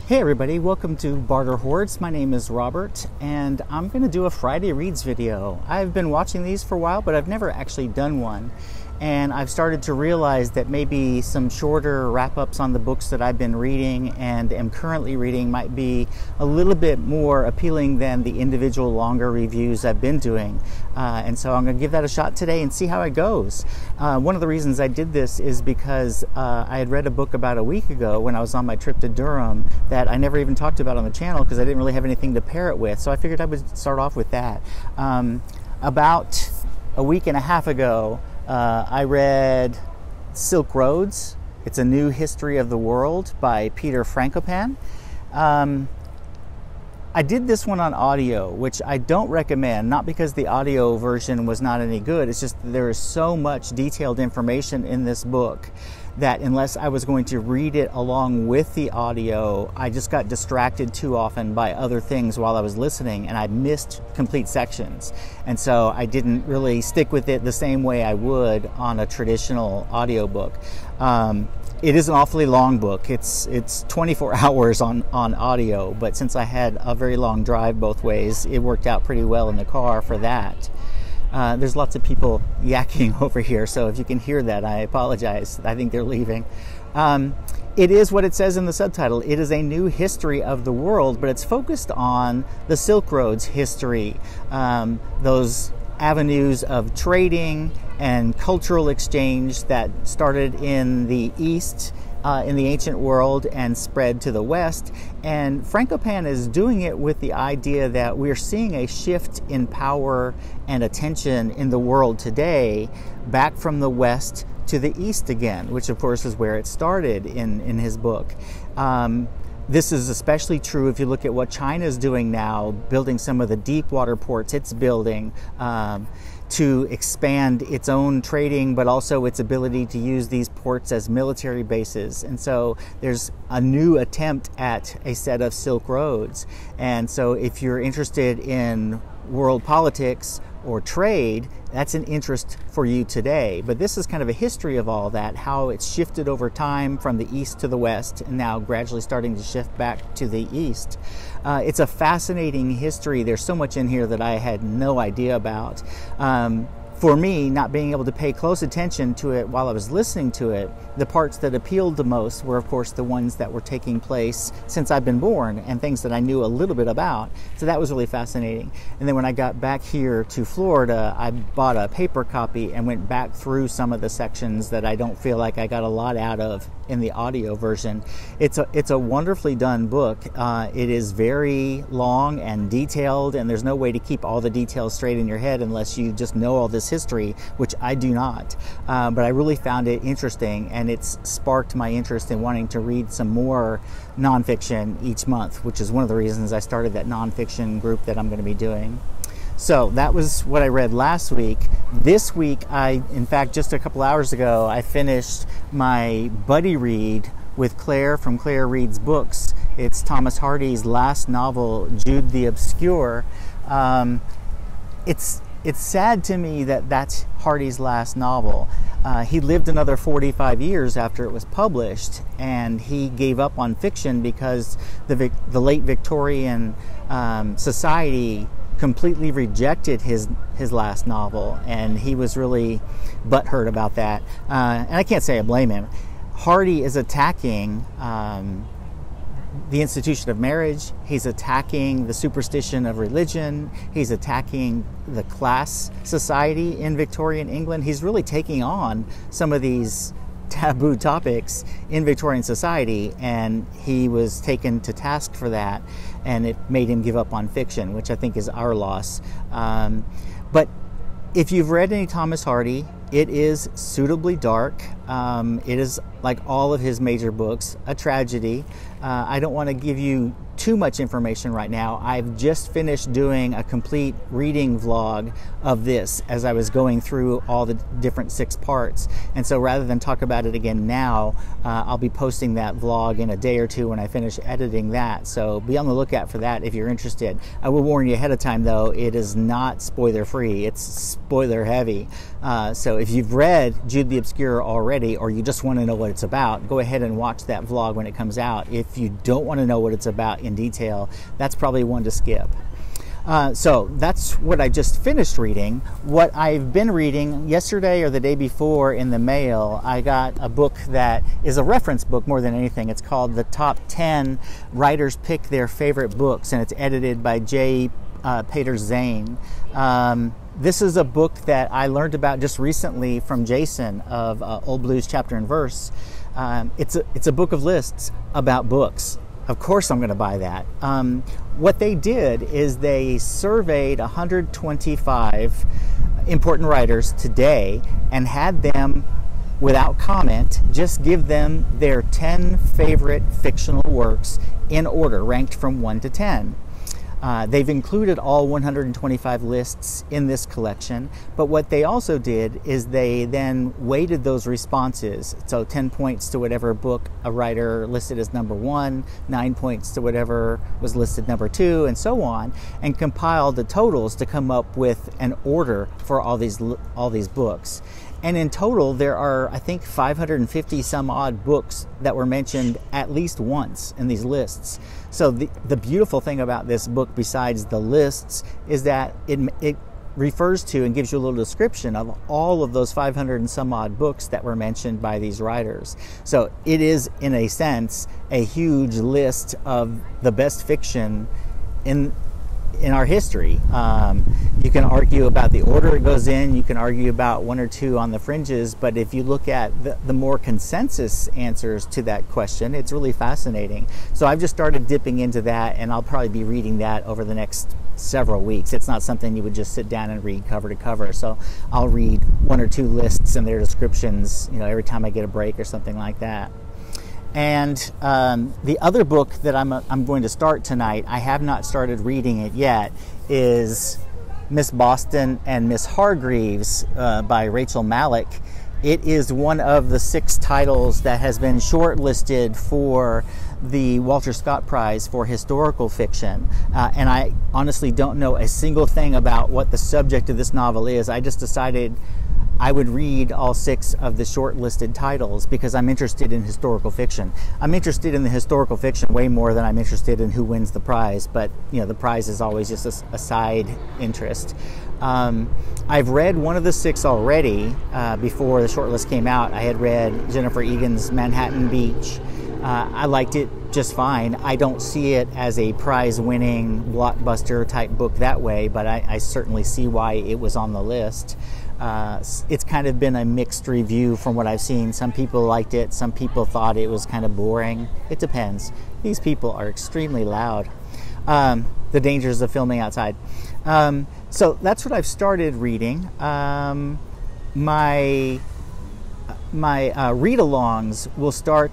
Hey everybody, welcome to Barter Hordes. My name is Robert and I'm going to do a Friday Reads video. I've been watching these for a while, but I've never actually done one. And I've started to realize that maybe some shorter wrap-ups on the books that I've been reading and am currently reading might be a little bit more appealing than the individual longer reviews I've been doing. And so I'm going to give that a shot today and see how it goes. One of the reasons I did this is because I had read a book about a week ago when I was on my trip to Durham that I never even talked about on the channel because I didn't really have anything to pair it with. So I figured I would start off with that. About a week and a half ago, I read Silk Roads. It's a New History of the World by Peder Frankopan. I did this one on audio, which I don't recommend, not because the audio version was not any good. It's just there is so much detailed information in this book that unless I was going to read it along with the audio, I just got distracted too often by other things while I was listening, and I missed complete sections. And so I didn't really stick with it the same way I would on a traditional audiobook. It is an awfully long book. It's 24 hours on audio, but since I had a very long drive both ways, it worked out pretty well in the car for that. There's lots of people yakking over here, so if you can hear that, I apologize. I think they're leaving. It is what it says in the subtitle. It is a new history of the world, but it's focused on the Silk Roads history, those avenues of trading and cultural exchange that started in the East, in the ancient world, and spread to the West. And Frankopan is doing it with the idea that we're seeing a shift in power and attention in the world today, back from the West to the East again, which of course is where it started in his book. This is especially true if you look at what China is doing now, building some of the deep water ports it's building to expand its own trading, but also its ability to use these ports as military bases. And so there's a new attempt at a set of Silk Roads. And so if you're interested in world politics or trade, that's an interest for you today. But this is kind of a history of all that, how it's shifted over time from the East to the West, and now gradually starting to shift back to the East. It's a fascinating history. There's so much in here that I had no idea about. For me, not being able to pay close attention to it while I was listening to it, the parts that appealed the most were, of course, the ones that were taking place since I've been born and things that I knew a little bit about. So that was really fascinating. And then when I got back here to Florida, I bought a paper copy and went back through some of the sections that I don't feel like I got a lot out of in the audio version. It's a wonderfully done book. It is very long and detailed, and there's no way to keep all the details straight in your head unless you just know all this history, which I do not. But I really found it interesting, and it's sparked my interest in wanting to read some more nonfiction each month, which is one of the reasons I started that nonfiction group that I'm going to be doing. So that was what I read last week. This week, in fact, just a couple hours ago, I finished my buddy read with Claire from Claire Reads Books. It's Thomas Hardy's last novel, Jude the Obscure. It's sad to me that that's Hardy's last novel. He lived another 45 years after it was published, and he gave up on fiction because the late Victorian society completely rejected his last novel, and he was really butthurt about that. And I can't say I blame him. Hardy is attacking the institution of marriage. He's attacking the superstition of religion. He's attacking the class society in Victorian England. He's really taking on some of these taboo topics in Victorian society, and he was taken to task for that, and it made him give up on fiction, which I think is our loss. But if you've read any Thomas Hardy, it is suitably dark. It is, like all of his major books, a tragedy. I don't want to give you too much information right now. I've just finished doing a complete reading vlog of this as I was going through all the different 6 parts. And so rather than talk about it again now, I'll be posting that vlog in a day or two when I finish editing that. So be on the lookout for that if you're interested. I will warn you ahead of time though, it is not spoiler free. It's spoiler heavy. So if you've read Jude the Obscure already, already, or you just want to know what it's about, go ahead and watch that vlog when it comes out. If you don't want to know what it's about in detail, that's probably one to skip. So that's what I just finished reading. What I've been reading, yesterday or the day before in the mail, I got a book that is a reference book more than anything. It's called The Top 10 Writers Pick Their Favorite Books, and it's edited by Peder Zane. This is a book that I learned about just recently from Jason of Old Blues Chapter and Verse. It's a book of lists about books. Of course I'm going to buy that. What they did is they surveyed 125 important writers today and had them, without comment, just give them their 10 favorite fictional works in order, ranked from 1 to 10. They've included all 125 lists in this collection, but what they also did is they then weighted those responses. So 10 points to whatever book a writer listed as number 1, 9 points to whatever was listed number 2, and so on, and compiled the totals to come up with an order for all these books. And in total, there are, I think, 550 some odd books that were mentioned at least once in these lists. So the beautiful thing about this book, besides the lists, is that it refers to and gives you a little description of all of those 500 and some odd books that were mentioned by these writers. So it is, in a sense, a huge list of the best fiction in our history. You can argue about the order it goes in, you can argue about one or two on the fringes, but if you look at the more consensus answers to that question, it's really fascinating. So I've just started dipping into that, and I'll probably be reading that over the next several weeks. It's not something you would just sit down and read cover to cover, so I'll read one or two lists and their descriptions, every time I get a break or something like that. And the other book that I'm going to start tonight, I have not started reading it yet, is Miss Boston and Miss Hargreaves by Rachel Malik. It is one of the 6 titles that has been shortlisted for the Walter Scott Prize for historical fiction. And I honestly don't know a single thing about what the subject of this novel is. I just decided I would read all 6 of the shortlisted titles because I'm interested in historical fiction. I'm interested in the historical fiction way more than I'm interested in who wins the prize, but the prize is always just a side interest. I've read one of the 6 already before the shortlist came out. I had read Jennifer Egan's Manhattan Beach. I liked it just fine. I don't see it as a prize-winning blockbuster type book that way, but I certainly see why it was on the list. It's kind of been a mixed review from what I've seen. Some people liked it, some people thought it was kind of boring. It depends. These people are extremely loud. The dangers of filming outside. So that's what I've started reading. My read-alongs will start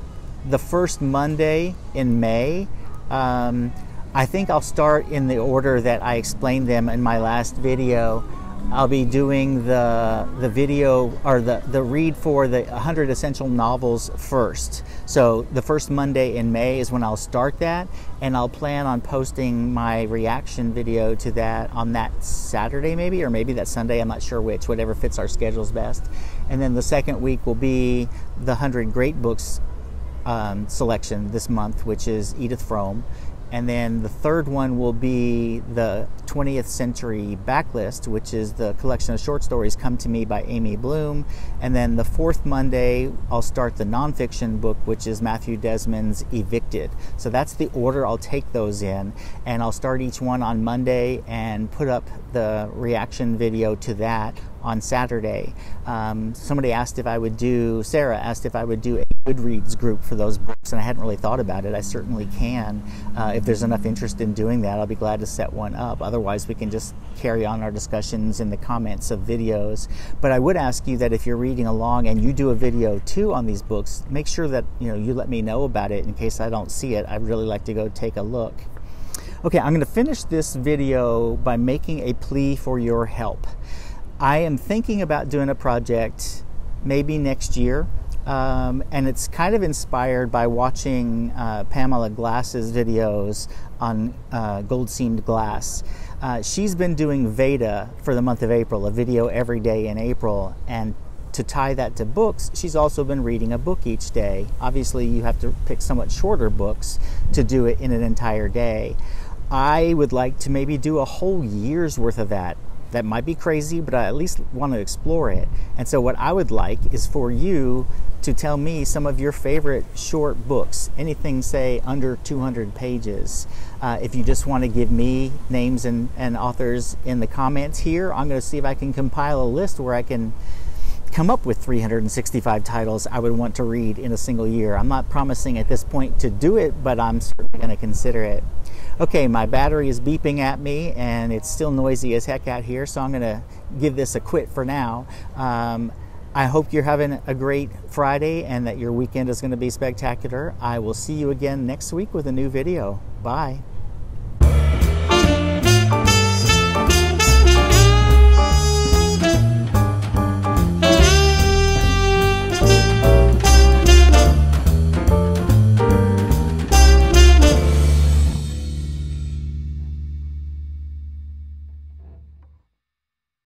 the first Monday in May. I think I'll start in the order that I explained them in my last video. I'll be doing the video, or the read for the 100 Essential Novels first. So the first Monday in May is when I'll start that, and I'll plan on posting my reaction video to that on that Saturday maybe, or maybe that Sunday, I'm not sure which, whatever fits our schedules best. And then the second week will be the 100 Great Books selection this month, which is Edith Frome. And then the third one will be the 20th Century Backlist, which is the collection of short stories Come to Me by Amy Bloom. And then the fourth Monday, I'll start the nonfiction book, which is Matthew Desmond's Evicted. So that's the order I'll take those in. And I'll start each one on Monday and put up the reaction video to that on Saturday. Somebody asked if I would do, Sarah asked if I would do a Goodreads group for those books, and I hadn't really thought about it. I certainly can. If there's enough interest in doing that, I'll be glad to set one up. Otherwise, we can just carry on our discussions in the comments of videos. But I would ask you that if you're reading along and you do a video too on these books, make sure that you let me know about it in case I don't see it. I'd really like to go take a look. Okay, I'm going to finish this video by making a plea for your help. I am thinking about doing a project maybe next year, and it's kind of inspired by watching Pamela Glass's videos on gold-seamed glass. She's been doing Veda for the month of April, a video every day in April, and to tie that to books, she's also been reading a book each day. Obviously, you have to pick somewhat shorter books to do it in an entire day. I would like to maybe do a whole year's worth of that. That might be crazy, but I at least want to explore it. And so what I would like is for you to tell me some of your favorite short books, anything, say, under 200 pages. If you just want to give me names and authors in the comments here, I'm going to see if I can compile a list where I can come up with 365 titles I would want to read in a single year. I'm not promising at this point to do it, but I'm certainly going to consider it. Okay, my battery is beeping at me and it's still noisy as heck out here, so I'm going to give this a quit for now. I hope you're having a great Friday and that your weekend is going to be spectacular. I will see you again next week with a new video. Bye.